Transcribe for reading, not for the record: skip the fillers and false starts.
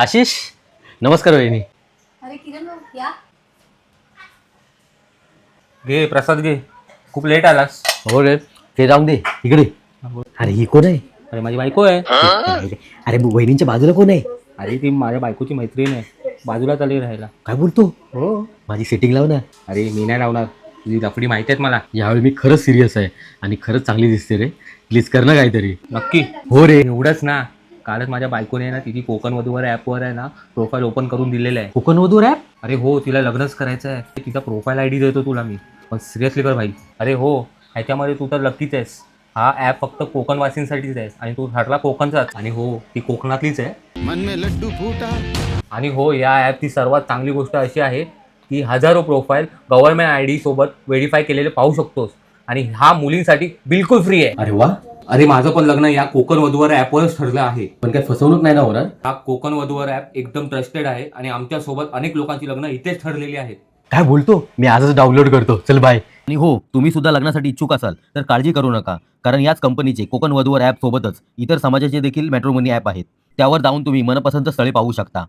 आशिष, नमस्कार वहिनी. अरे किरण भाऊ या. घे प्रसाद घे. खूप लेट आलास. हो रे, ते जाऊन दे इकडे. अरे ही कोण आहे? अरे माझी बायको आहे. अरे वहिनींच्या बाजूला कोण आहे? अरे ती माझ्या बायकोची मैत्रीण आहे. बाजूला चालली राहायला. काय बोलतो? हो. माझी सेटिंग लाव ना. अरे मी नाही लावणार. तुझी लफडी माहिती आहेत मला. यावेळी मी खरंच सिरियस आहे आणि खरंच चांगली दिसते रे. प्लीज कर ना काहीतरी. नक्की. हो रे. एवढंच ना, कालच माझ्या बायकोने ना तिची कोकण वधूवर ॲपवर आहे ना प्रोफाईल ओपन करून दिलेलं आहे. कोकण वधू ॲप? अरे हो, तिला लग्नच करायचं आहे. तिचा प्रोफाईल आय डी देतो तुला मी, पण सिरियसली कर भाई. अरे हो, ह्याच्यामध्ये तू तर लकीच आहेस. हा ॲप फक्त कोकणवासींसाठीच आहे आणि तू ठरला कोकणचाच. आणि हो, ती कोकणातलीच आहे. मन में लड्डू फूटा. आणि हो, या ॲपची सर्वात चांगली गोष्ट अशी आहे की हजारो प्रोफाईल गव्हर्नमेंट आय डी सोबत व्हेरीफाय केलेले पाहू शकतोस. आणि हा मुलींसाठी बिलकुल फ्री आहे. अरे वा. अरे माझं पण लग्न या कोकण वधूवर ॲपवरच ठरलं आहे. पण काय फसवणूक नाही ना होणार? हा कोकण वधूवर ॲप एकदम ट्रस्टेड आहे आणि आमच्यासोबत अनेक लोकांची लग्न इथेच ठरलेली आहेत. काय बोलतो? मी आजच डाउनलोड करतो. चल बाय. आणि हो, तुम्ही सुद्धा लग्नासाठी इच्छुक असाल तर काळजी करू नका, कारण याच कंपनीचे कोकण वधूवर ॲप सोबतच इतर समाजाचे देखील मॅट्रिमोनी ॲप आहेत. त्यावर जाऊन तुम्ही मनपसंत स्थळे पाहू शकता.